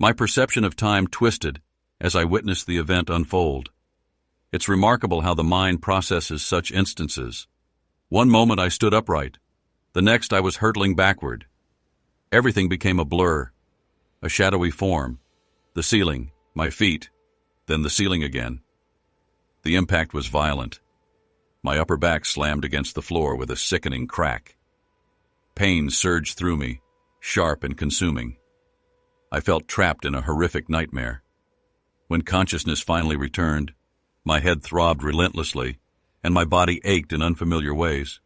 My perception of time twisted as I witnessed the event unfold. It's remarkable how the mind processes such instances. One moment I stood upright. The next I was hurtling backward. Everything became a blur, a shadowy form. The ceiling, my feet, then the ceiling again. The impact was violent. My upper back slammed against the floor with a sickening crack. Pain surged through me, sharp and consuming. I felt trapped in a horrific nightmare. When consciousness finally returned, my head throbbed relentlessly, and my body ached in unfamiliar ways.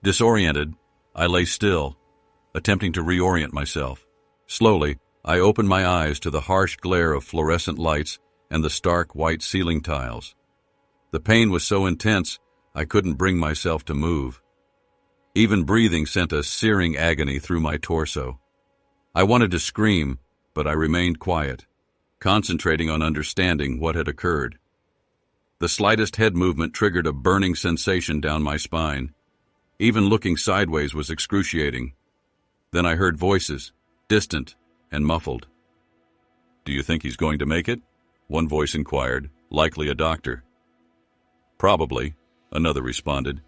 Disoriented, I lay still, attempting to reorient myself. Slowly, I opened my eyes to the harsh glare of fluorescent lights and the stark white ceiling tiles. The pain was so intense, I couldn't bring myself to move. Even breathing sent a searing agony through my torso. I wanted to scream, but I remained quiet, concentrating on understanding what had occurred. The slightest head movement triggered a burning sensation down my spine. Even looking sideways was excruciating. Then I heard voices, distant and muffled. "Do you think he's going to make it?" one voice inquired, likely a doctor. "Probably," another responded,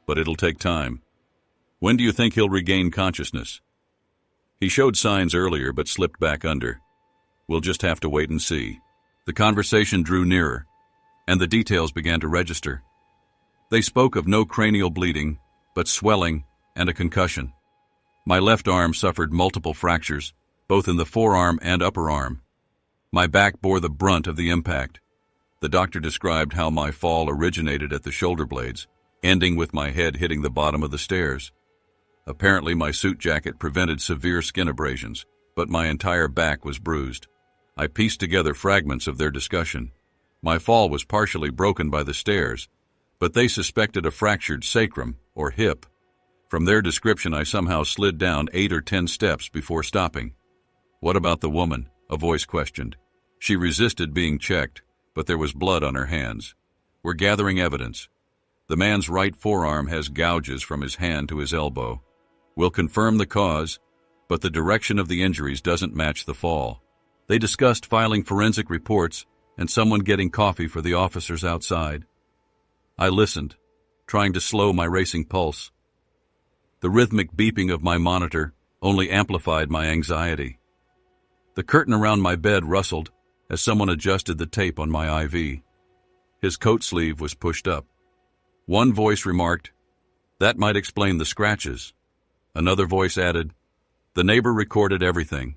"but it'll take time." "When do you think he'll regain consciousness?" "He showed signs earlier but slipped back under. We'll just have to wait and see." The conversation drew nearer, and the details began to register. They spoke of no cranial bleeding, but swelling and a concussion. My left arm suffered multiple fractures, both in the forearm and upper arm. My back bore the brunt of the impact. The doctor described how my fall originated at the shoulder blades, ending with my head hitting the bottom of the stairs. Apparently my suit jacket prevented severe skin abrasions, but my entire back was bruised. I pieced together fragments of their discussion. My fall was partially broken by the stairs, but they suspected a fractured sacrum or hip. From their description, I somehow slid down 8 or 10 steps before stopping. "What about the woman?" a voice questioned. "She resisted being checked, but there was blood on her hands. We're gathering evidence. The man's right forearm has gouges from his hand to his elbow. We'll confirm the cause, but the direction of the injuries doesn't match the fall." They discussed filing forensic reports and someone getting coffee for the officers outside. I listened, trying to slow my racing pulse. The rhythmic beeping of my monitor only amplified my anxiety. The curtain around my bed rustled as someone adjusted the tape on my IV. His coat sleeve was pushed up. One voice remarked, "That might explain the scratches." Another voice added, "The neighbor recorded everything.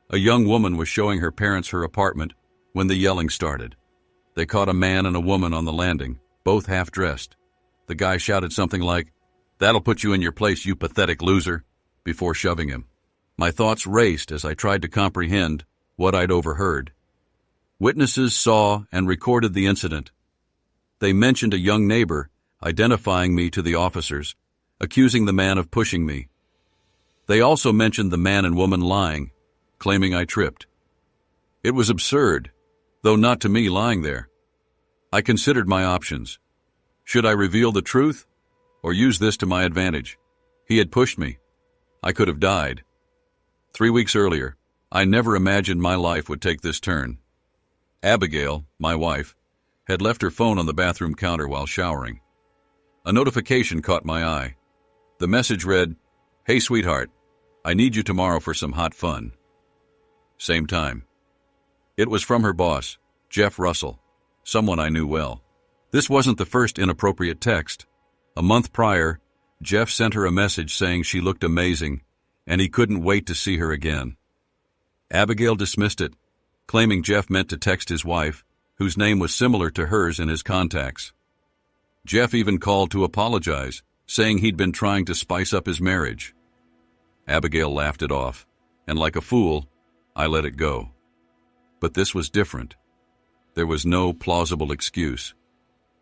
A young woman was showing her parents her apartment when the yelling started. They caught a man and a woman on the landing, both half-dressed. The guy shouted something like, 'That'll put you in your place, you pathetic loser,' before shoving him." My thoughts raced as I tried to comprehend what I'd overheard. Witnesses saw and recorded the incident. They mentioned a young neighbor identifying me to the officers, accusing the man of pushing me. They also mentioned the man and woman lying, claiming I tripped. It was absurd, though not to me lying there. I considered my options. Should I reveal the truth or use this to my advantage? He had pushed me. I could have died. 3 weeks earlier, I never imagined my life would take this turn. Abigail, my wife, had left her phone on the bathroom counter while showering. A notification caught my eye. The message read, "Hey sweetheart, I need you tomorrow for some hot fun." Same time. It was from her boss, Jeff Russell, someone I knew well. This wasn't the first inappropriate text. A month prior, Jeff sent her a message saying she looked amazing and he couldn't wait to see her again. Abigail dismissed it, claiming Jeff meant to text his wife, whose name was similar to hers in his contacts. Jeff even called to apologize, saying he'd been trying to spice up his marriage. Abigail laughed it off, and like a fool, I let it go. But this was different. There was no plausible excuse.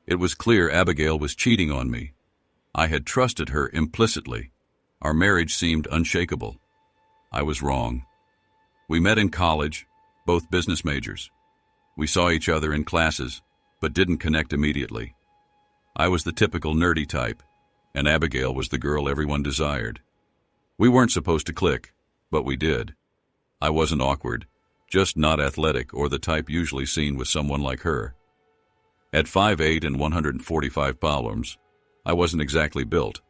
It was clear Abigail was cheating on me. I had trusted her implicitly. Our marriage seemed unshakable. I was wrong. We met in college, both business majors. We saw each other in classes, but didn't connect immediately. I was the typical nerdy type, and Abigail was the girl everyone desired. We weren't supposed to click, but we did. I wasn't awkward, just not athletic or the type usually seen with someone like her. At 5'8" and 145 pounds, I wasn't exactly built,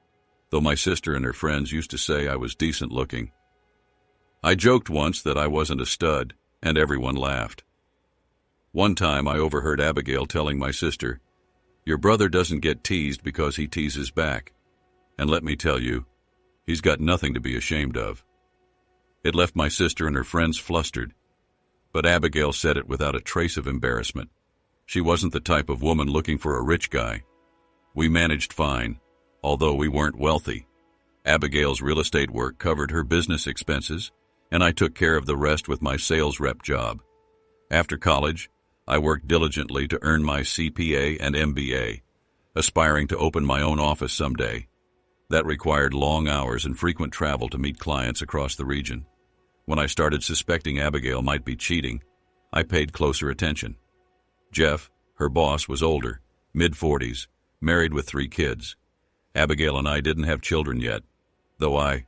though my sister and her friends used to say I was decent looking. I joked once that I wasn't a stud, and everyone laughed. One time I overheard Abigail telling my sister, "Your brother doesn't get teased because he teases back. And let me tell you, he's got nothing to be ashamed of." It left my sister and her friends flustered, but Abigail said it without a trace of embarrassment. She wasn't the type of woman looking for a rich guy. We managed fine, although we weren't wealthy. Abigail's real estate work covered her business expenses, and I took care of the rest with my sales rep job. After college, I worked diligently to earn my CPA and MBA, aspiring to open my own office someday. That required long hours and frequent travel to meet clients across the region. When I started suspecting Abigail might be cheating, I paid closer attention. Jeff, her boss, was older, mid-40s, married with 3 kids. Abigail and I didn't have children yet, though I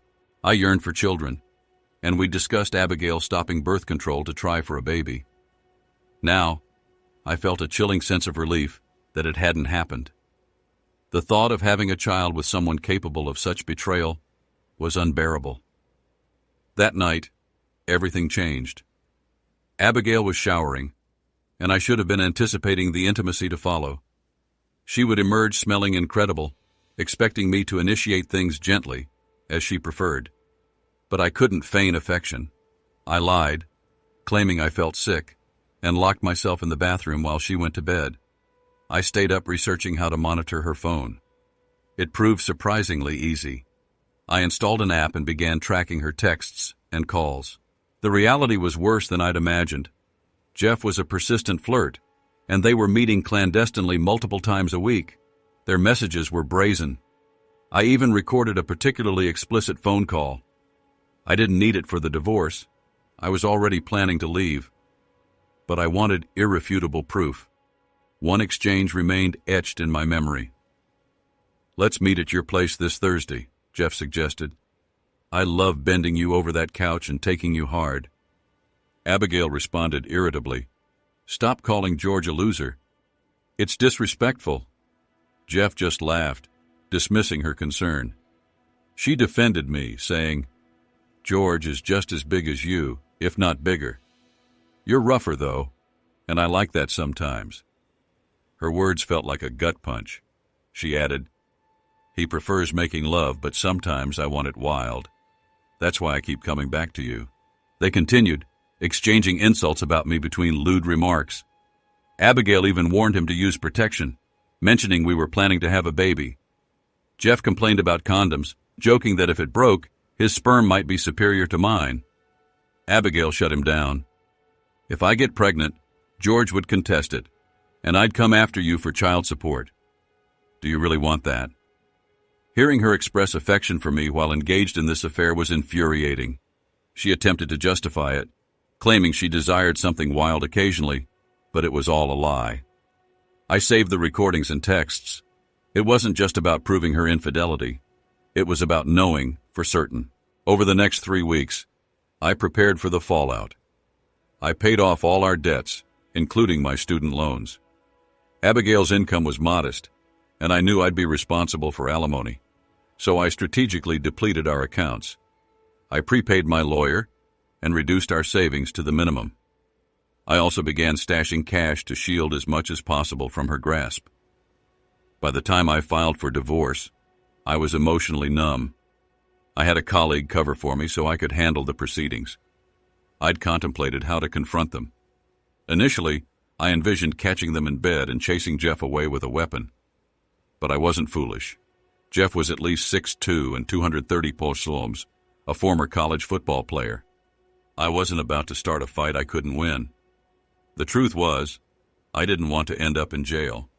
yearned for children, and we discussed Abigail stopping birth control to try for a baby. Now, I felt a chilling sense of relief that it hadn't happened. The thought of having a child with someone capable of such betrayal was unbearable. That night, everything changed. Abigail was showering, and I should have been anticipating the intimacy to follow. She would emerge smelling incredible, expecting me to initiate things gently, as she preferred. But I couldn't feign affection. I lied, claiming I felt sick, and locked myself in the bathroom while she went to bed. I stayed up researching how to monitor her phone. It proved surprisingly easy. I installed an app and began tracking her texts and calls. The reality was worse than I'd imagined. Jeff was a persistent flirt, and they were meeting clandestinely multiple times a week. Their messages were brazen. I even recorded a particularly explicit phone call. I didn't need it for the divorce. I was already planning to leave. But I wanted irrefutable proof. One exchange remained etched in my memory. "Let's meet at your place this Thursday," Jeff suggested. "I love bending you over that couch and taking you hard." Abigail responded irritably, "Stop calling George a loser. It's disrespectful." Jeff just laughed, dismissing her concern. She defended me, saying, "George is just as big as you, if not bigger. You're rougher, though, and I like that sometimes." Her words felt like a gut punch. She added, "He prefers making love, but sometimes I want it wild. That's why I keep coming back to you." They continued, exchanging insults about me between lewd remarks. Abigail even warned him to use protection, mentioning we were planning to have a baby. Jeff complained about condoms, joking that if it broke, his sperm might be superior to mine. Abigail shut him down. "If I get pregnant, George would contest it, and I'd come after you for child support. Do you really want that?" Hearing her express affection for me while engaged in this affair was infuriating. She attempted to justify it, claiming she desired something wild occasionally, but it was all a lie. I saved the recordings and texts. It wasn't just about proving her infidelity. It was about knowing for certain. Over the next 3 weeks, I prepared for the fallout. I paid off all our debts, including my student loans. Abigail's income was modest, and I knew I'd be responsible for alimony, so I strategically depleted our accounts. I prepaid my lawyer and reduced our savings to the minimum. I also began stashing cash to shield as much as possible from her grasp. By the time I filed for divorce, I was emotionally numb. I had a colleague cover for me so I could handle the proceedings. I'd contemplated how to confront them. Initially, I envisioned catching them in bed and chasing Jeff away with a weapon. But I wasn't foolish. Jeff was at least 6'2" and 230 pounds, a former college football player. I wasn't about to start a fight I couldn't win. The truth was, I didn't want to end up in jail.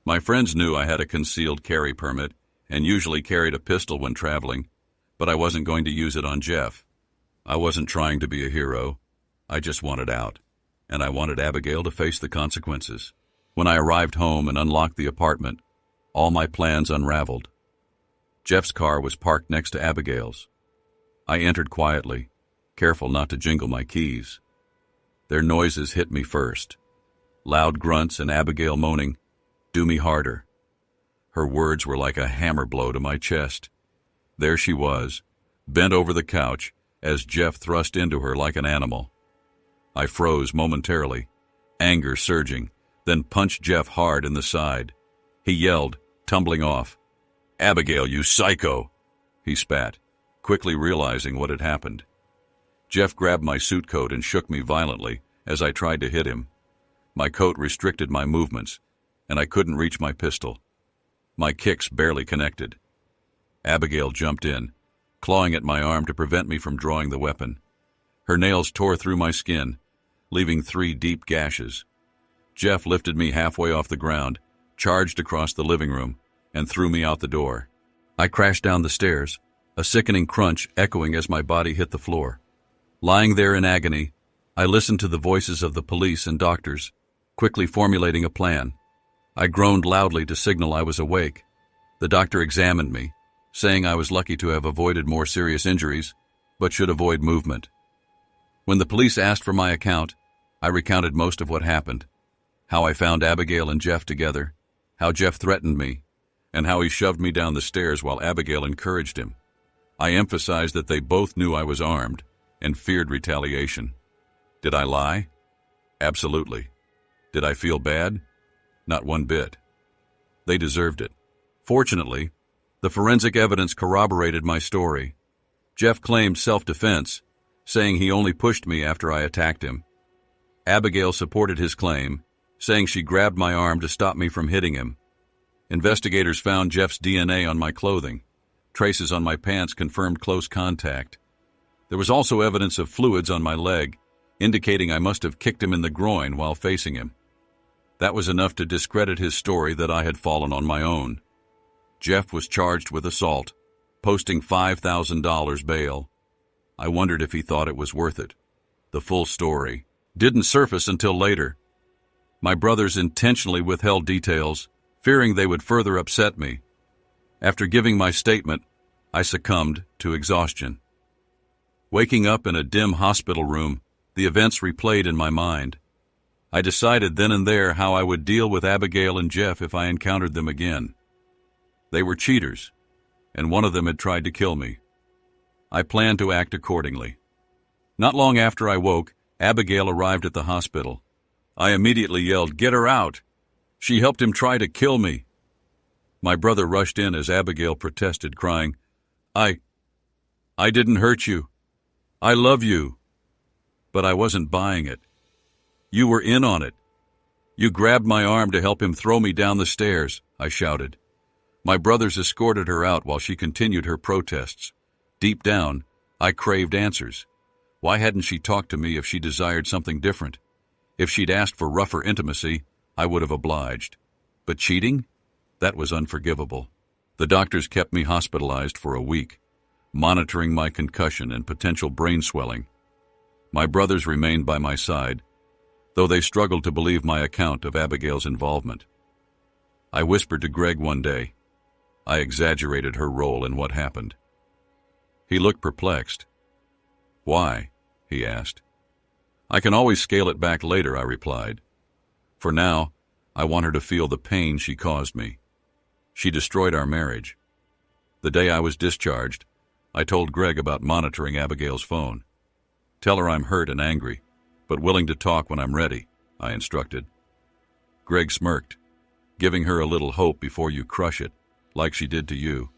My friends knew I had a concealed carry permit and usually carried a pistol when traveling, but I wasn't going to use it on Jeff. I wasn't trying to be a hero. I just wanted out, and I wanted Abigail to face the consequences. When I arrived home and unlocked the apartment, all my plans unraveled. Jeff's car was parked next to Abigail's. I entered quietly, careful not to jingle my keys. Their noises hit me first. Loud grunts and Abigail moaning, "Do me harder." Her words were like a hammer blow to my chest. There she was, bent over the couch as Jeff thrust into her like an animal. I froze momentarily, anger surging, then punched Jeff hard in the side. He yelled, tumbling off. "Abigail, you psycho!" he spat, quickly realizing what had happened. Jeff grabbed my suit coat and shook me violently as I tried to hit him. My coat restricted my movements, and I couldn't reach my pistol. My kicks barely connected. Abigail jumped in, clawing at my arm to prevent me from drawing the weapon. Her nails tore through my skin, leaving 3 deep gashes. Jeff lifted me halfway off the ground, charged across the living room, and threw me out the door. I crashed down the stairs, a sickening crunch echoing as my body hit the floor. Lying there in agony, I listened to the voices of the police and doctors, quickly formulating a plan. I groaned loudly to signal I was awake. The doctor examined me, saying I was lucky to have avoided more serious injuries, but should avoid movement. When the police asked for my account, I recounted most of what happened. How I found Abigail and Jeff together, how Jeff threatened me, and how he shoved me down the stairs while Abigail encouraged him. I emphasized that they both knew I was armed and feared retaliation. Did I lie? Absolutely. Did I feel bad? Not one bit. They deserved it. Fortunately, the forensic evidence corroborated my story. Jeff claimed self-defense, saying he only pushed me after I attacked him. Abigail supported his claim, saying she grabbed my arm to stop me from hitting him. Investigators found Jeff's DNA on my clothing. Traces on my pants confirmed close contact. There was also evidence of fluids on my leg, indicating I must have kicked him in the groin while facing him. That was enough to discredit his story that I had fallen on my own. Jeff was charged with assault, posting $5,000 bail. I wondered if he thought it was worth it. The full story didn't surface until later. My brothers intentionally withheld details, fearing they would further upset me. After giving my statement, I succumbed to exhaustion. Waking up in a dim hospital room, the events replayed in my mind. I decided then and there how I would deal with Abigail and Jeff if I encountered them again. They were cheaters, and one of them had tried to kill me. I planned to act accordingly. Not long after I woke, Abigail arrived at the hospital. I immediately yelled, "Get her out! She helped him try to kill me." My brother rushed in as Abigail protested, crying, I didn't hurt you. I love you." But I wasn't buying it. "You were in on it. You grabbed my arm to help him throw me down the stairs," I shouted. My brothers escorted her out while she continued her protests. Deep down, I craved answers. Why hadn't she talked to me if she desired something different? If she'd asked for rougher intimacy, I would have obliged. But cheating? That was unforgivable. The doctors kept me hospitalized for a week, monitoring my concussion and potential brain swelling. My brothers remained by my side, though they struggled to believe my account of Abigail's involvement. I whispered to Greg one day. I exaggerated her role in what happened. He looked perplexed. "Why?" he asked. "I can always scale it back later," I replied. "For now, I want her to feel the pain she caused me. She destroyed our marriage." The day I was discharged, I told Greg about monitoring Abigail's phone. "Tell her I'm hurt and angry, but willing to talk when I'm ready," I instructed. Greg smirked, "Giving her a little hope before you crush it, like she did to you."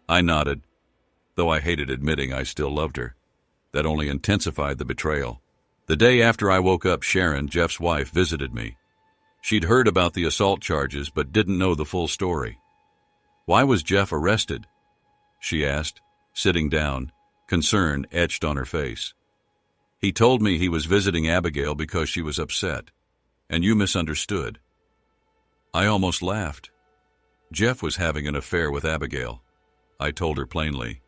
I nodded, though I hated admitting I still loved her. That only intensified the betrayal. The day after I woke up, Sharon, Jeff's wife, visited me. She'd heard about the assault charges but didn't know the full story. "Why was Jeff arrested?" she asked, sitting down, concern etched on her face. "He told me he was visiting Abigail because she was upset, and you misunderstood." I almost laughed. Jeff was having an affair with Abigail. I told her plainly.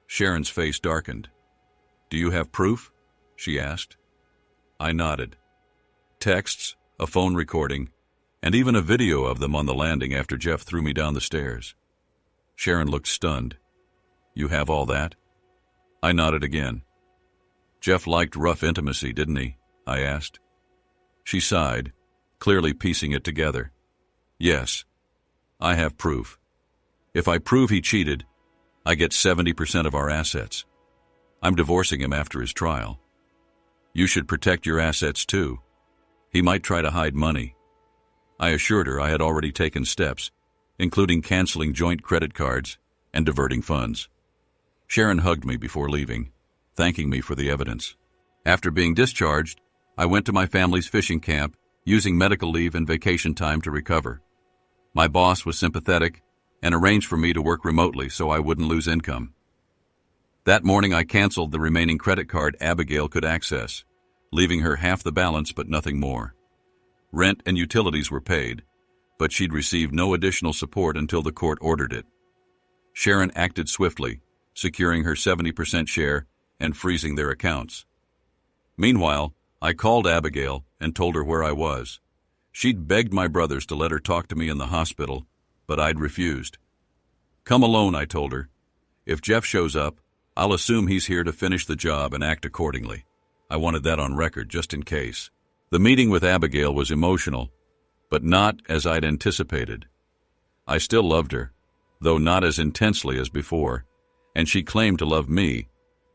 Sharon's face darkened. "Do you have proof?" she asked. I nodded. Texts, a phone recording, and even a video of them on the landing after Jeff threw me down the stairs. Sharon looked stunned. "You have all that?" I nodded again. "Jeff liked rough intimacy, didn't he?" I asked. She sighed, clearly piecing it together. Yes, I have proof. If I prove he cheated, I get 70% of our assets. I'm divorcing him after his trial. You should protect your assets too. He might try to hide money. I assured her I had already taken steps, including canceling joint credit cards and diverting funds. Sharon hugged me before leaving, thanking me for the evidence. After being discharged, I went to my family's fishing camp, using medical leave and vacation time to recover. My boss was sympathetic and arranged for me to work remotely so I wouldn't lose income. That morning I canceled the remaining credit card Abigail could access, leaving her half the balance but nothing more. Rent and utilities were paid, but she'd received no additional support until the court ordered it. Sharon acted swiftly, securing her 70% share and freezing their accounts. Meanwhile, I called Abigail and told her where I was. She'd begged my brothers to let her talk to me in the hospital, but I'd refused. Come alone, I told her. If Jeff shows up, I'll assume he's here to finish the job and act accordingly. I wanted that on record just in case. The meeting with Abigail was emotional, but not as I'd anticipated. I still loved her, though not as intensely as before, and she claimed to love me,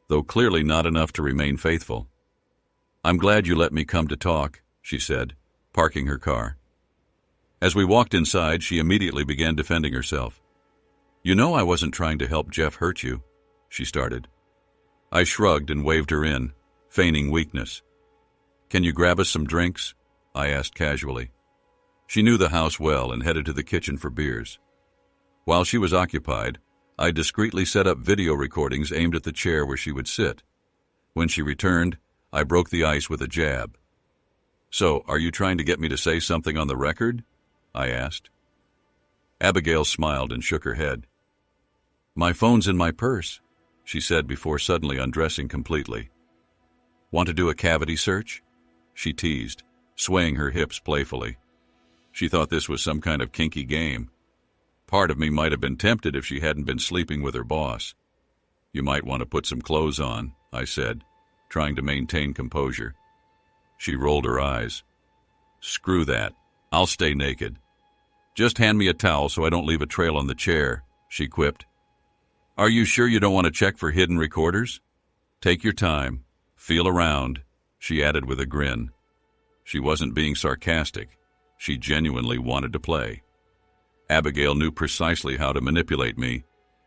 though clearly not enough to remain faithful. I'm glad you let me come to talk, she said, parking her car. As we walked inside, she immediately began defending herself. You know I wasn't trying to help Jeff hurt you, she started. I shrugged and waved her in, feigning weakness. Can you grab us some drinks? I asked casually. She knew the house well and headed to the kitchen for beers. While she was occupied, I discreetly set up video recordings aimed at the chair where she would sit. When she returned, I broke the ice with a jab. So, are you trying to get me to say something on the record? I asked. Abigail smiled and shook her head. My phone's in my purse, she said before suddenly undressing completely. Want to do a cavity search? She teased, swaying her hips playfully. She thought this was some kind of kinky game. Part of me might have been tempted if she hadn't been sleeping with her boss. You might want to put some clothes on, I said, trying to maintain composure. She rolled her eyes. Screw that. I'll stay naked. Just hand me a towel so I don't leave a trail on the chair, she quipped. Are you sure you don't want to check for hidden recorders? Take your time. Feel around, she added with a grin. She wasn't being sarcastic. She genuinely wanted to play. Abigail knew precisely how to manipulate me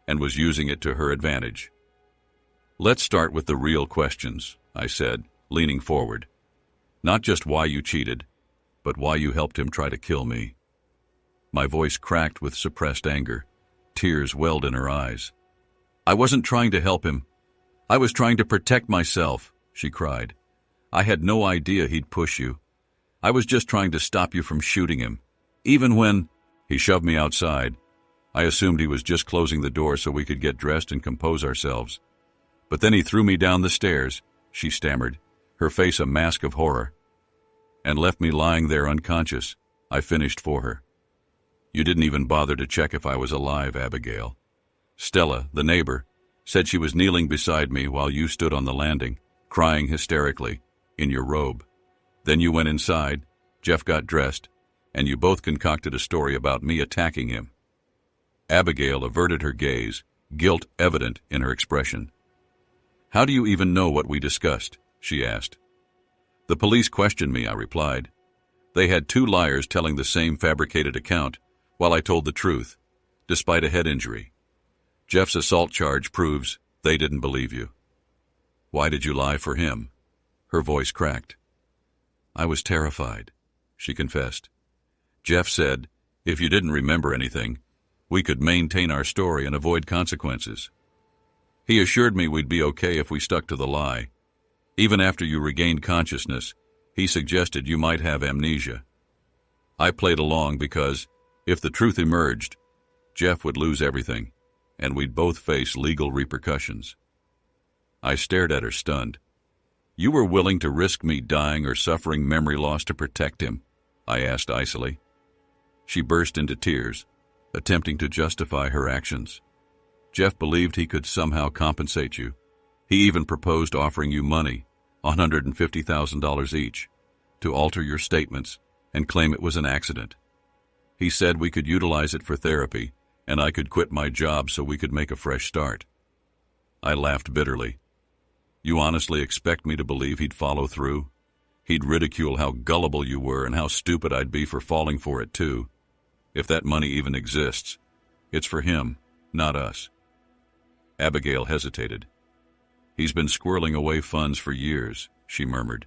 and was using it to her advantage. Let's start with the real questions, I said, leaning forward. Not just why you cheated, but why you helped him try to kill me. My voice cracked with suppressed anger. Tears welled in her eyes. I wasn't trying to help him. I was trying to protect myself, she cried. I had no idea he'd push you. I was just trying to stop you from shooting him. Even when he shoved me outside, I assumed he was just closing the door so we could get dressed and compose ourselves. But then he threw me down the stairs, she stammered, her face a mask of horror, and left me lying there unconscious. I finished for her. You didn't even bother to check if I was alive, Abigail. Stella, the neighbor, said she was kneeling beside me while you stood on the landing, crying hysterically, in your robe. Then you went inside, Jeff got dressed, and you both concocted a story about me attacking him. Abigail averted her gaze, guilt evident in her expression. How do you even know what we discussed? She asked. The police questioned me, I replied. They had two liars telling the same fabricated account, while I told the truth, despite a head injury. Jeff's assault charge proves they didn't believe you. Why did you lie for him? Her voice cracked. I was terrified, she confessed. Jeff said, if you didn't remember anything, we could maintain our story and avoid consequences. He assured me we'd be okay if we stuck to the lie. Even after you regained consciousness, he suggested you might have amnesia. I played along because, if the truth emerged, Jeff would lose everything, and we'd both face legal repercussions. I stared at her stunned. You were willing to risk me dying or suffering memory loss to protect him? I asked icily. She burst into tears, attempting to justify her actions. Jeff believed he could somehow compensate you. He even proposed offering you money, $150,000 each, to alter your statements and claim it was an accident. He said we could utilize it for therapy, and I could quit my job so we could make a fresh start. I laughed bitterly. You honestly expect me to believe he'd follow through? He'd ridicule how gullible you were and how stupid I'd be for falling for it, too. If that money even exists, it's for him, not us. Abigail hesitated. He's been squirreling away funds for years, she murmured.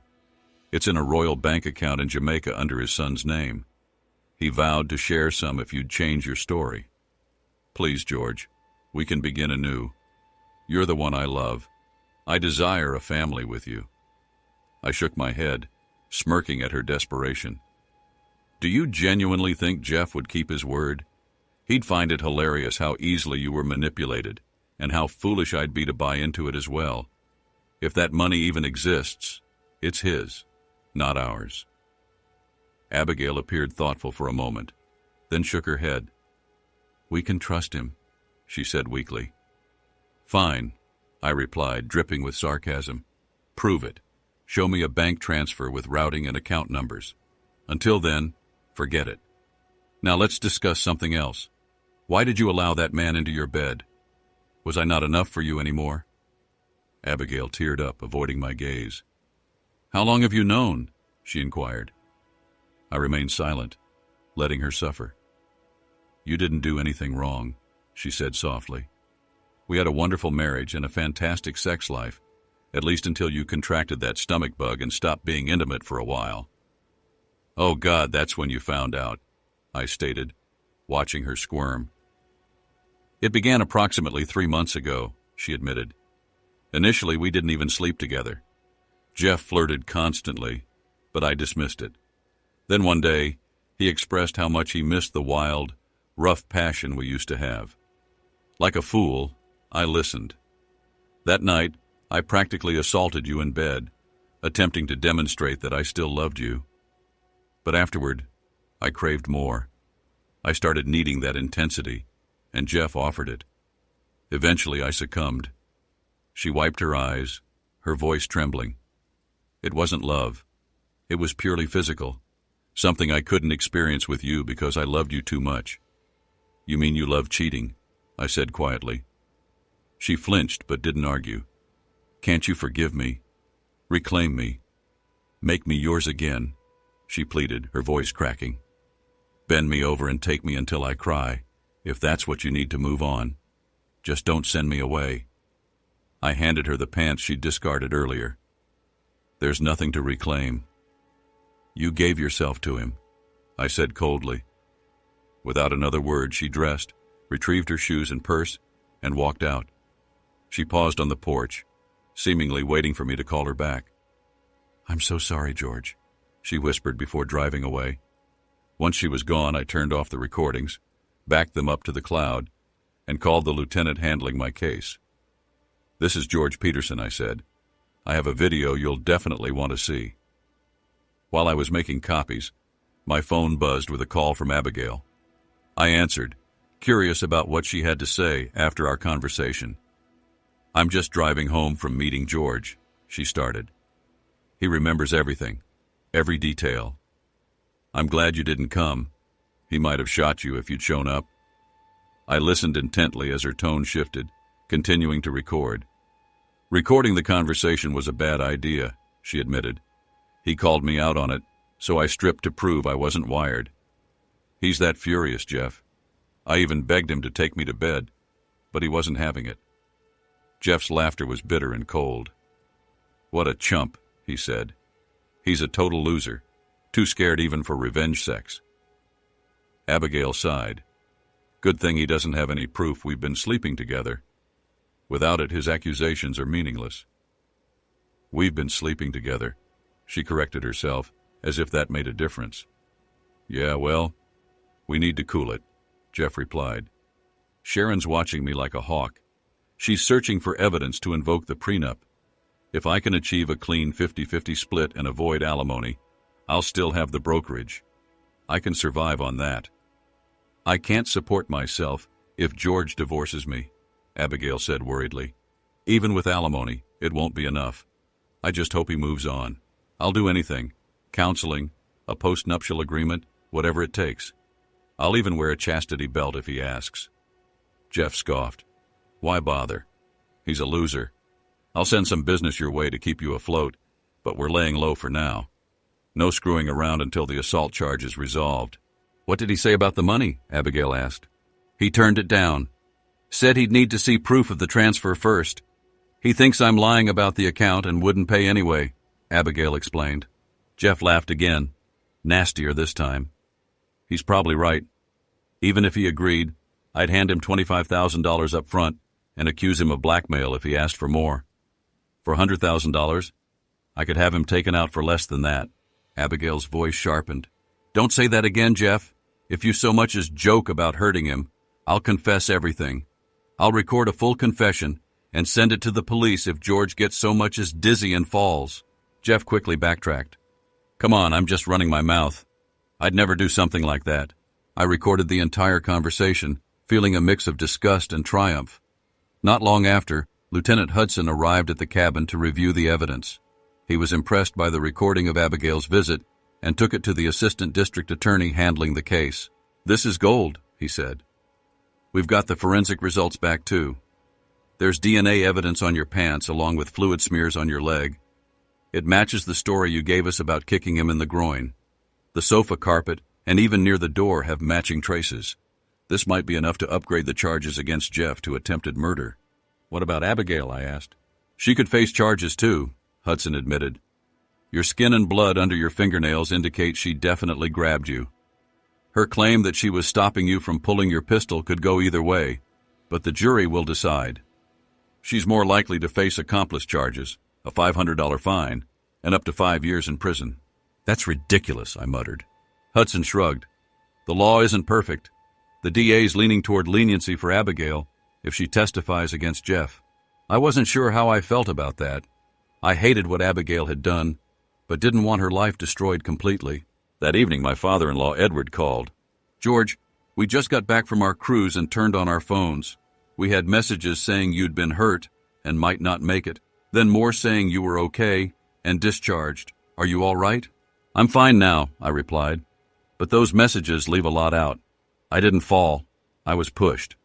It's in a royal bank account in Jamaica under his son's name. He vowed to share some if you'd change your story. Please, George, we can begin anew. You're the one I love. I desire a family with you. I shook my head, smirking at her desperation. Do you genuinely think Jeff would keep his word? He'd find it hilarious how easily you were manipulated, and how foolish I'd be to buy into it as well. If that money even exists, it's his, not ours. Abigail appeared thoughtful for a moment, then shook her head. We can trust him, she said weakly. Fine, I replied, dripping with sarcasm. Prove it. Show me a bank transfer with routing and account numbers. Until then, forget it. Now let's discuss something else. Why did you allow that man into your bed? Was I not enough for you anymore? Abigail teared up, avoiding my gaze. How long have you known? She inquired. I remained silent, letting her suffer. You didn't do anything wrong, she said softly. We had a wonderful marriage and a fantastic sex life, at least until you contracted that stomach bug and stopped being intimate for a while. Oh God, that's when you found out, I stated, watching her squirm. It began approximately 3 months ago, she admitted. Initially, we didn't even sleep together. Jeff flirted constantly, but I dismissed it. Then one day, he expressed how much he missed the wild, rough passion we used to have. Like a fool, I listened. That night, I practically assaulted you in bed, attempting to demonstrate that I still loved you. But afterward, I craved more. I started needing that intensity, and Jeff offered it. Eventually, I succumbed. She wiped her eyes, her voice trembling. It wasn't love. It was purely physical, something I couldn't experience with you because I loved you too much. You mean you love cheating? I said quietly. She flinched but didn't argue. Can't you forgive me? Reclaim me. Make me yours again, she pleaded, her voice cracking. Bend me over and take me until I cry, if that's what you need to move on. Just don't send me away. I handed her the pants she'd discarded earlier. There's nothing to reclaim. You gave yourself to him, I said coldly. Without another word, she dressed, retrieved her shoes and purse, and walked out. She paused on the porch, seemingly waiting for me to call her back. I'm so sorry, George, she whispered before driving away. Once she was gone, I turned off the recordings, backed them up to the cloud, and called the lieutenant handling my case. This is George Peterson, I said. I have a video you'll definitely want to see. While I was making copies, my phone buzzed with a call from Abigail. I answered, curious about what she had to say after our conversation. I'm just driving home from meeting George, she started. He remembers everything, every detail. I'm glad you didn't come. He might have shot you if you'd shown up. I listened intently as her tone shifted, continuing to record. Recording the conversation was a bad idea, she admitted. He called me out on it, so I stripped to prove I wasn't wired. He's that furious, Jeff. I even begged him to take me to bed, but he wasn't having it. Jeff's laughter was bitter and cold. What a chump, he said. He's a total loser, too scared even for revenge sex. Abigail sighed. Good thing he doesn't have any proof we've been sleeping together. Without it, his accusations are meaningless. We've been sleeping together, she corrected herself, as if that made a difference. Yeah, well, we need to cool it, Jeff replied. Sharon's watching me like a hawk. She's searching for evidence to invoke the prenup. If I can achieve a clean 50-50 split and avoid alimony, I'll still have the brokerage. I can survive on that. I can't support myself if George divorces me, Abigail said worriedly. Even with alimony, it won't be enough. I just hope he moves on. I'll do anything. Counseling, a post-nuptial agreement, whatever it takes. I'll even wear a chastity belt if he asks. Jeff scoffed. Why bother? He's a loser. I'll send some business your way to keep you afloat, but we're laying low for now. No screwing around until the assault charge is resolved. What did he say about the money? Abigail asked. He turned it down. Said he'd need to see proof of the transfer first. He thinks I'm lying about the account and wouldn't pay anyway, Abigail explained. Jeff laughed again, nastier this time. He's probably right. Even if he agreed, I'd hand him $25,000 up front and accuse him of blackmail if he asked for more. For $100,000, I could have him taken out for less than that. Abigail's voice sharpened. Don't say that again, Jeff. If you so much as joke about hurting him, I'll confess everything. I'll record a full confession and send it to the police if George gets so much as dizzy and falls. Jeff quickly backtracked. Come on, I'm just running my mouth. I'd never do something like that. I recorded the entire conversation, feeling a mix of disgust and triumph. Not long after, Lieutenant Hudson arrived at the cabin to review the evidence. He was impressed by the recording of Abigail's visit and took it to the assistant district attorney handling the case. This is gold, he said. We've got the forensic results back too. There's DNA evidence on your pants along with fluid smears on your leg. It matches the story you gave us about kicking him in the groin. The sofa carpet and even near the door have matching traces. This might be enough to upgrade the charges against Jeff to attempted murder. What about Abigail? I asked. She could face charges too, Hudson admitted. Your skin and blood under your fingernails indicate she definitely grabbed you. Her claim that she was stopping you from pulling your pistol could go either way, but the jury will decide. She's more likely to face accomplice charges, a $500 fine, and up to 5 years in prison. That's ridiculous, I muttered. Hudson shrugged. The law isn't perfect. The DA's leaning toward leniency for Abigail if she testifies against Jeff. I wasn't sure how I felt about that. I hated what Abigail had done, but didn't want her life destroyed completely. That evening, my father-in-law, Edward, called. George, we just got back from our cruise and turned on our phones. We had messages saying you'd been hurt and might not make it, then more saying you were okay and discharged. Are you all right? I'm fine now, I replied, but those messages leave a lot out. I didn't fall. I was pushed.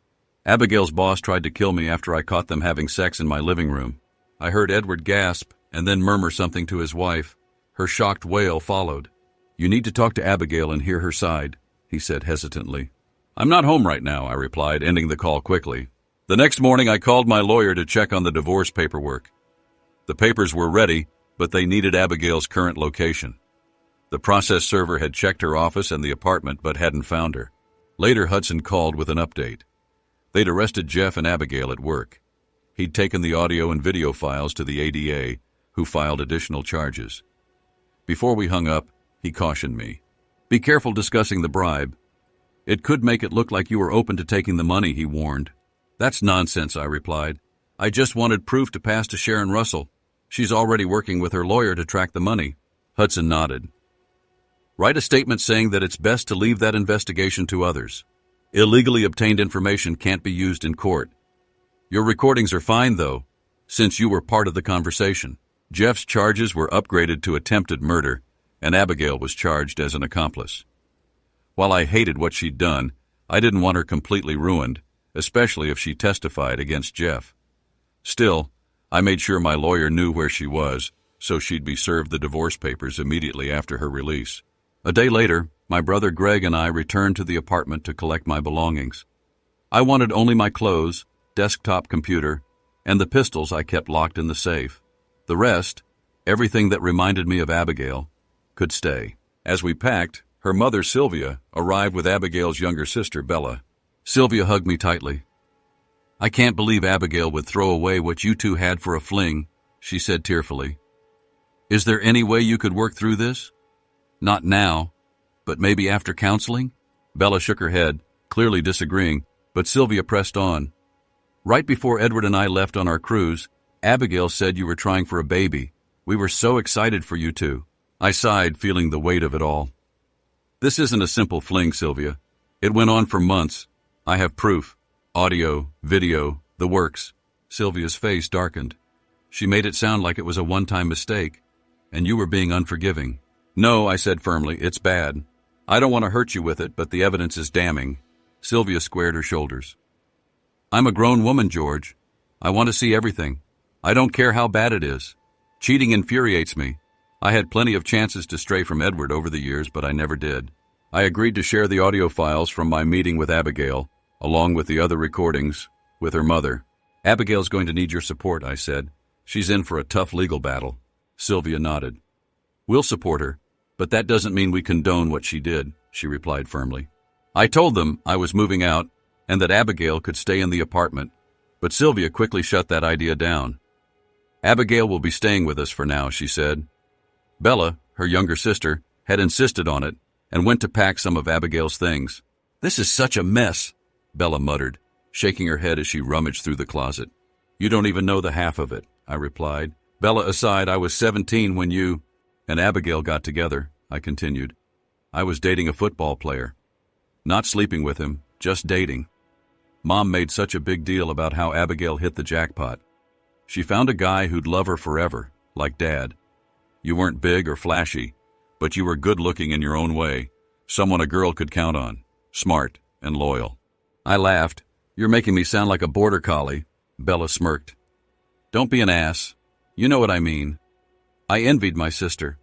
Abigail's boss tried to kill me after I caught them having sex in my living room. I heard Edward gasp and then murmur something to his wife. Her shocked wail followed. You need to talk to Abigail and hear her side, he said hesitantly. I'm not home right now, I replied, ending the call quickly. The next morning I called my lawyer to check on the divorce paperwork. The papers were ready, but they needed Abigail's current location. The process server had checked her office and the apartment but hadn't found her. Later, Hudson called with an update. They'd arrested Jeff and Abigail at work. He'd taken the audio and video files to the ADA, who filed additional charges. Before we hung up, he cautioned me. Be careful discussing the bribe. It could make it look like you were open to taking the money, he warned. That's nonsense, I replied. I just wanted proof to pass to Sharon Russell. She's already working with her lawyer to track the money. Hudson nodded. Write a statement saying that it's best to leave that investigation to others. Illegally obtained information can't be used in court. Your recordings are fine, though, since you were part of the conversation. Jeff's charges were upgraded to attempted murder, and Abigail was charged as an accomplice. While I hated what she'd done, I didn't want her completely ruined, especially if she testified against Jeff. Still, I made sure my lawyer knew where she was, so she'd be served the divorce papers immediately after her release. A day later, my brother Greg and I returned to the apartment to collect my belongings. I wanted only my clothes, desktop computer, and the pistols I kept locked in the safe. The rest, everything that reminded me of Abigail, could stay. As we packed, her mother, Sylvia, arrived with Abigail's younger sister, Bella. Sylvia hugged me tightly. I can't believe Abigail would throw away what you two had for a fling, she said tearfully. Is there any way you could work through this? Not now, but maybe after counseling? Bella shook her head, clearly disagreeing, but Sylvia pressed on. Right before Edward and I left on our cruise, Abigail said you were trying for a baby. We were so excited for you two. I sighed, feeling the weight of it all. This isn't a simple fling, Sylvia. It went on for months. I have proof. Audio, video, the works. Sylvia's face darkened. She made it sound like it was a one-time mistake, and you were being unforgiving. No, I said firmly, it's bad. I don't want to hurt you with it, but the evidence is damning. Sylvia squared her shoulders. I'm a grown woman, George. I want to see everything. I don't care how bad it is. Cheating infuriates me. I had plenty of chances to stray from Edward over the years, but I never did. I agreed to share the audio files from my meeting with Abigail, along with the other recordings, with her mother. Abigail's going to need your support, I said. She's in for a tough legal battle. Sylvia nodded. We'll support her, but that doesn't mean we condone what she did, she replied firmly. I told them I was moving out and that Abigail could stay in the apartment, but Sylvia quickly shut that idea down. Abigail will be staying with us for now, she said. Bella, her younger sister, had insisted on it and went to pack some of Abigail's things. This is such a mess, Bella muttered, shaking her head as she rummaged through the closet. You don't even know the half of it, I replied. Bella aside, I was 17 when you and Abigail got together, I continued. I was dating a football player. Not sleeping with him, just dating. Mom made such a big deal about how Abigail hit the jackpot. She found a guy who'd love her forever, like Dad. You weren't big or flashy, but you were good-looking in your own way, someone a girl could count on, smart and loyal. I laughed. You're making me sound like a border collie, Bella smirked. Don't be an ass. You know what I mean. I envied my sister.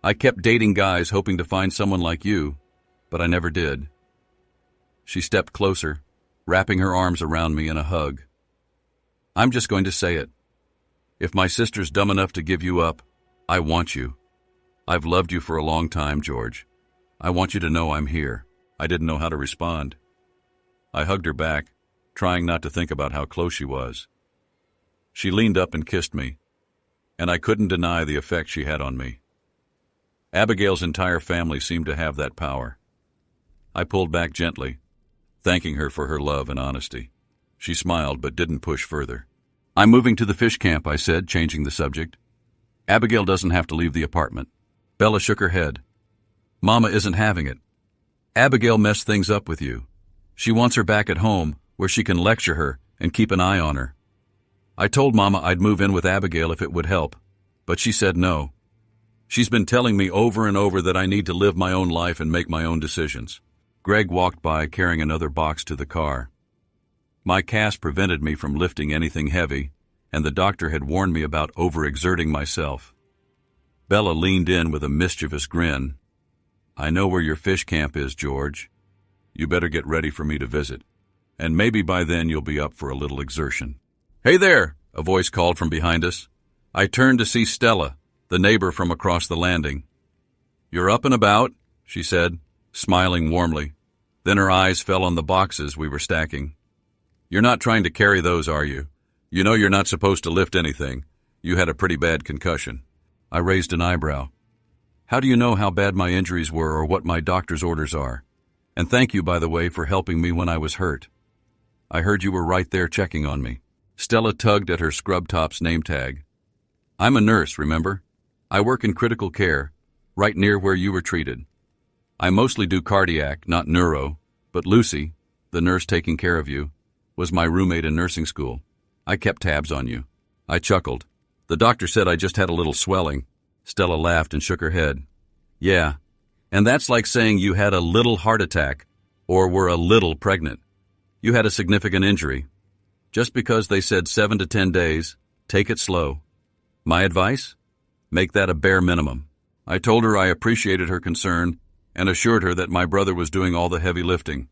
I kept dating guys hoping to find someone like you, but I never did. She stepped closer, wrapping her arms around me in a hug. I'm just going to say it. If my sister's dumb enough to give you up, I want you. I've loved you for a long time, George. I want you to know I'm here. I didn't know how to respond. I hugged her back, trying not to think about how close she was. She leaned up and kissed me, and I couldn't deny the effect she had on me. Abigail's entire family seemed to have that power. I pulled back gently, thanking her for her love and honesty. She smiled but didn't push further. I'm moving to the fish camp, I said, changing the subject. Abigail doesn't have to leave the apartment. Bella shook her head. Mama isn't having it. Abigail messed things up with you. She wants her back at home, where she can lecture her and keep an eye on her. I told Mama I'd move in with Abigail if it would help, but she said no. She's been telling me over and over that I need to live my own life and make my own decisions. Greg walked by carrying another box to the car. My cast prevented me from lifting anything heavy, and the doctor had warned me about overexerting myself. Bella leaned in with a mischievous grin. I know where your fish camp is, George. You better get ready for me to visit, and maybe by then you'll be up for a little exertion. Hey there, a voice called from behind us. I turned to see Stella, the neighbor from across the landing. You're up and about, she said, smiling warmly. Then her eyes fell on the boxes we were stacking. You're not trying to carry those, are you? You know you're not supposed to lift anything. You had a pretty bad concussion. I raised an eyebrow. How do you know how bad my injuries were or what my doctor's orders are? And thank you, by the way, for helping me when I was hurt. I heard you were right there checking on me. Stella tugged at her scrub top's name tag. I'm a nurse, remember? I work in critical care, right near where you were treated. I mostly do cardiac, not neuro, but Lucy, the nurse taking care of you, was my roommate in nursing school. I kept tabs on you. I chuckled. The doctor said I just had a little swelling. Stella laughed and shook her head. Yeah, and that's like saying you had a little heart attack or were a little pregnant. You had a significant injury. Just because they said 7 to 10 days, take it slow. My advice? Make that a bare minimum. I told her I appreciated her concern and assured her that my brother was doing all the heavy lifting.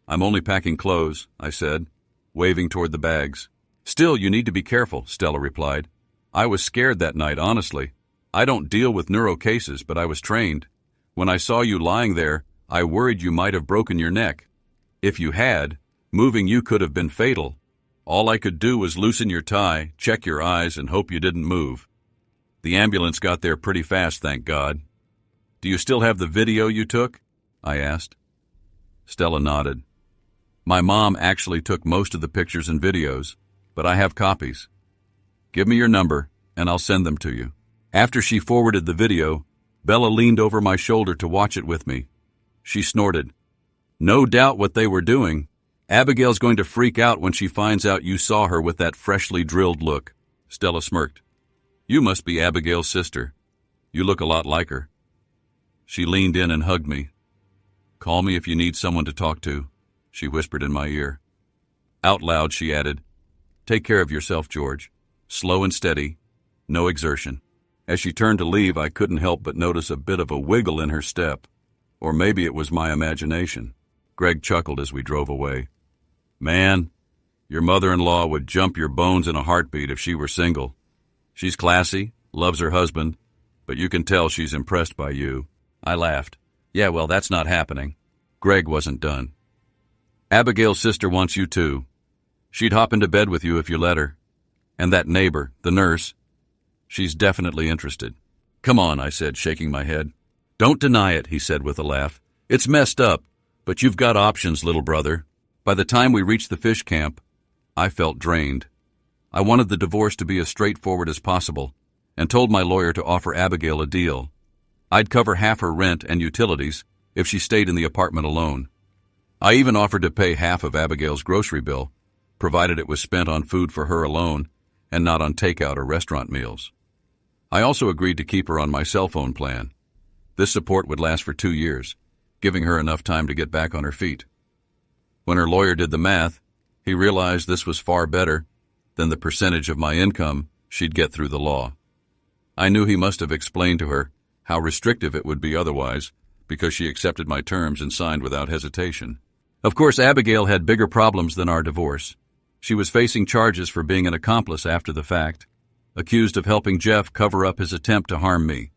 I'm only packing clothes, I said, waving toward the bags. Still, you need to be careful, Stella replied. I was scared that night, honestly. I don't deal with neuro cases, but I was trained. When I saw you lying there, I worried you might have broken your neck. If you had, moving you could have been fatal. All I could do was loosen your tie, check your eyes, and hope you didn't move. The ambulance got there pretty fast, thank God. Do you still have the video you took? I asked. Stella nodded. My mom actually took most of the pictures and videos, but I have copies. Give me your number, and I'll send them to you. After she forwarded the video, Bella leaned over my shoulder to watch it with me. She snorted. No doubt what they were doing. Abigail's going to freak out when she finds out you saw her with that freshly drilled look. Stella smirked. You must be Abigail's sister. You look a lot like her. She leaned in and hugged me. Call me if you need someone to talk to, she whispered in my ear. Out loud, she added, Take care of yourself, George. Slow and steady, no exertion. As she turned to leave, I couldn't help but notice a bit of a wiggle in her step. Or maybe it was my imagination. Greg chuckled as we drove away. Man, your mother-in-law would jump your bones in a heartbeat if she were single. She's classy, loves her husband, but you can tell she's impressed by you. I laughed. Yeah, well, that's not happening. Greg wasn't done. Abigail's sister wants you too. She'd hop into bed with you if you let her. And that neighbor, the nurse, she's definitely interested. Come on, I said, shaking my head. Don't deny it, he said with a laugh. It's messed up, but you've got options, little brother. By the time we reached the fish camp, I felt drained. I wanted the divorce to be as straightforward as possible and told my lawyer to offer Abigail a deal. I'd cover half her rent and utilities if she stayed in the apartment alone. I even offered to pay half of Abigail's grocery bill, provided it was spent on food for her alone and not on takeout or restaurant meals. I also agreed to keep her on my cell phone plan. This support would last for 2 years, giving her enough time to get back on her feet. When her lawyer did the math, he realized this was far better than the percentage of my income she'd get through the law. I knew he must have explained to her how restrictive it would be otherwise, because she accepted my terms and signed without hesitation. Of course, Abigail had bigger problems than our divorce. She was facing charges for being an accomplice after the fact, accused of helping Jeff cover up his attempt to harm me.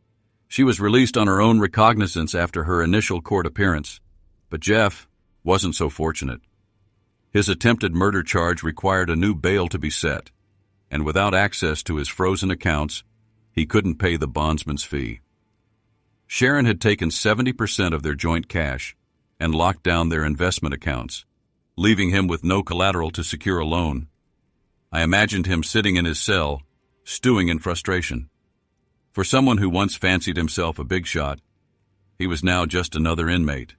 She was released on her own recognizance after her initial court appearance, but Jeff wasn't so fortunate. His attempted murder charge required a new bail to be set, and without access to his frozen accounts, he couldn't pay the bondsman's fee. Sharon had taken 70% of their joint cash and locked down their investment accounts, leaving him with no collateral to secure a loan. I imagined him sitting in his cell, stewing in frustration. For someone who once fancied himself a big shot, he was now just another inmate.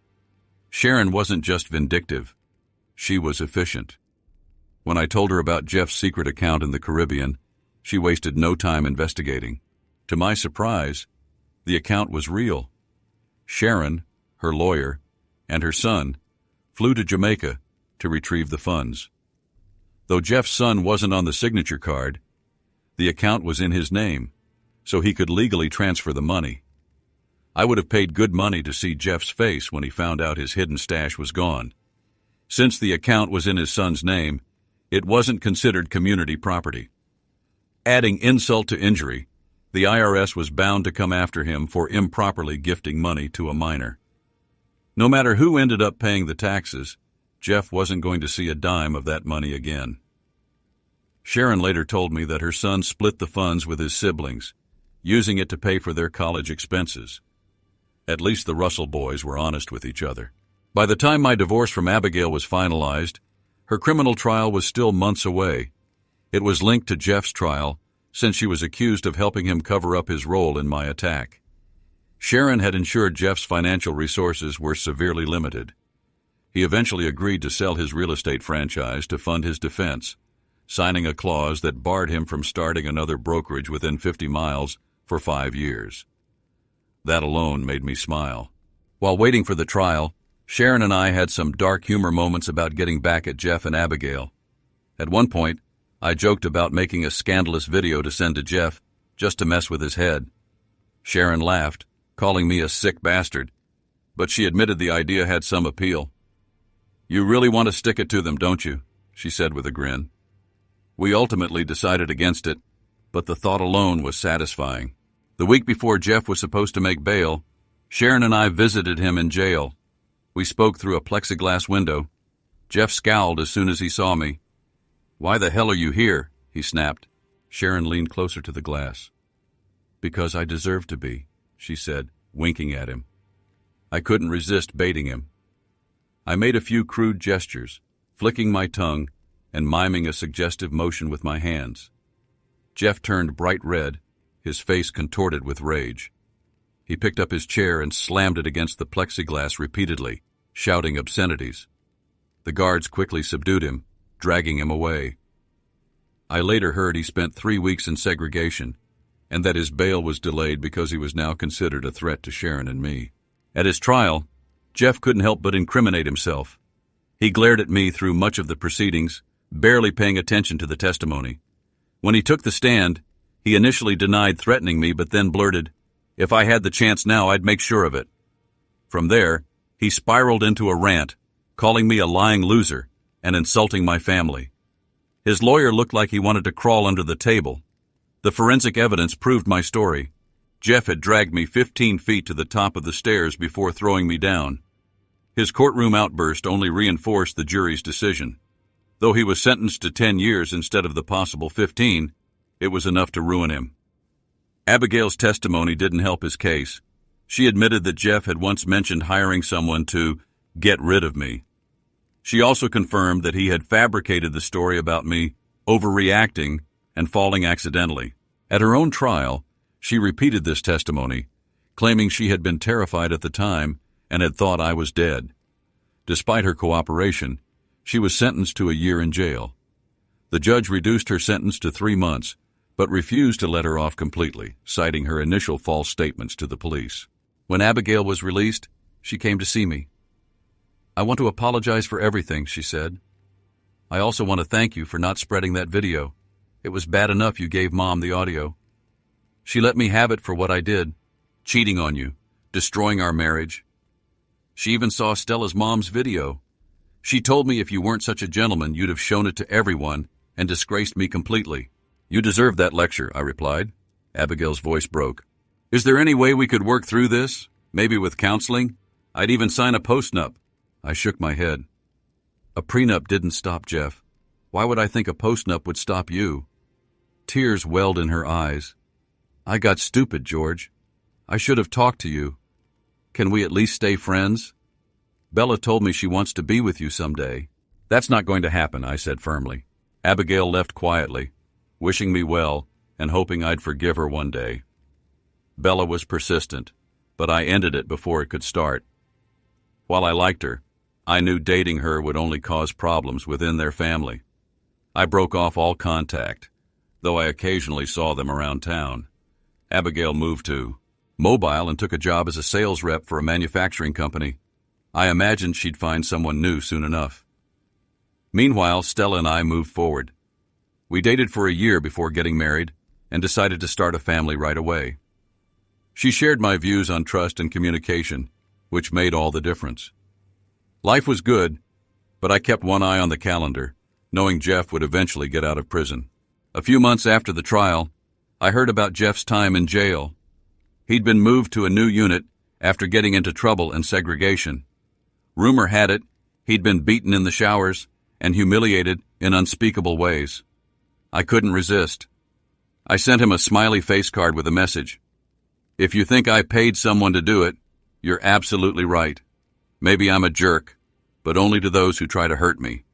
Sharon wasn't just vindictive, she was efficient. When I told her about Jeff's secret account in the Caribbean, she wasted no time investigating. To my surprise, the account was real. Sharon, her lawyer, and her son flew to Jamaica to retrieve the funds. Though Jeff's son wasn't on the signature card, the account was in his name, so he could legally transfer the money. I would have paid good money to see Jeff's face when he found out his hidden stash was gone. Since the account was in his son's name, it wasn't considered community property. Adding insult to injury, the IRS was bound to come after him for improperly gifting money to a minor. No matter who ended up paying the taxes, Jeff wasn't going to see a dime of that money again. Sharon later told me that her son split the funds with his siblings, using it to pay for their college expenses. At least the Russell boys were honest with each other. By the time my divorce from Abigail was finalized, her criminal trial was still months away. It was linked to Jeff's trial, since she was accused of helping him cover up his role in my attack. Sharon had ensured Jeff's financial resources were severely limited. He eventually agreed to sell his real estate franchise to fund his defense, signing a clause that barred him from starting another brokerage within 50 miles for 5 years. That alone made me smile. While waiting for the trial, Sharon and I had some dark humor moments about getting back at Jeff and Abigail. At one point, I joked about making a scandalous video to send to Jeff just to mess with his head. Sharon laughed, calling me a sick bastard, but she admitted the idea had some appeal. You really want to stick it to them, don't you? She said with a grin. We ultimately decided against it, but the thought alone was satisfying. The week before Jeff was supposed to make bail, Sharon and I visited him in jail. We spoke through a plexiglass window. Jeff scowled as soon as he saw me. Why the hell are you here? He snapped. Sharon leaned closer to the glass. Because I deserve to be, she said, winking at him. I couldn't resist baiting him. I made a few crude gestures, flicking my tongue and miming a suggestive motion with my hands. Jeff turned bright red, his face contorted with rage. He picked up his chair and slammed it against the plexiglass repeatedly, shouting obscenities. The guards quickly subdued him, dragging him away. I later heard he spent 3 weeks in segregation, and that his bail was delayed because he was now considered a threat to Sharon and me. At his trial, Jeff couldn't help but incriminate himself. He glared at me through much of the proceedings, barely paying attention to the testimony. When he took the stand, he initially denied threatening me but then blurted, "If I had the chance now, I'd make sure of it." From there, he spiraled into a rant, calling me a lying loser and insulting my family. His lawyer looked like he wanted to crawl under the table. The forensic evidence proved my story. Jeff had dragged me 15 feet to the top of the stairs before throwing me down. His courtroom outburst only reinforced the jury's decision. Though he was sentenced to 10 years instead of the possible 15, it was enough to ruin him. Abigail's testimony didn't help his case. She admitted that Jeff had once mentioned hiring someone to get rid of me. She also confirmed that he had fabricated the story about me overreacting and falling accidentally. At her own trial, she repeated this testimony, claiming she had been terrified at the time and had thought I was dead. Despite her cooperation, she was sentenced to a year in jail. The judge reduced her sentence to 3 months, but refused to let her off completely, citing her initial false statements to the police. When Abigail was released, she came to see me. "I want to apologize for everything," she said. "I also want to thank you for not spreading that video. It was bad enough you gave Mom the audio. She let me have it for what I did, cheating on you, destroying our marriage. She even saw Stella's mom's video. She told me if you weren't such a gentleman, you'd have shown it to everyone and disgraced me completely." "You deserve that lecture," I replied. Abigail's voice broke. "Is there any way we could work through this? Maybe with counseling? I'd even sign a postnup." I shook my head. "A prenup didn't stop Jeff. Why would I think a postnup would stop you?" Tears welled in her eyes. "I got stupid, George. I should have talked to you. Can we at least stay friends? Bella told me she wants to be with you someday." "That's not going to happen," I said firmly. Abigail left quietly, wishing me well and hoping I'd forgive her one day. Bella was persistent, but I ended it before it could start. While I liked her, I knew dating her would only cause problems within their family. I broke off all contact, though I occasionally saw them around town. Abigail moved to Mobile and took a job as a sales rep for a manufacturing company. I imagined she'd find someone new soon enough. Meanwhile, Stella and I moved forward. We dated for a year before getting married and decided to start a family right away. She shared my views on trust and communication, which made all the difference. Life was good, but I kept one eye on the calendar, knowing Jeff would eventually get out of prison. A few months after the trial, I heard about Jeff's time in jail. He'd been moved to a new unit after getting into trouble and segregation. Rumor had it he'd been beaten in the showers and humiliated in unspeakable ways. I couldn't resist. I sent him a smiley face card with a message. "If you think I paid someone to do it, you're absolutely right. Maybe I'm a jerk, but only to those who try to hurt me."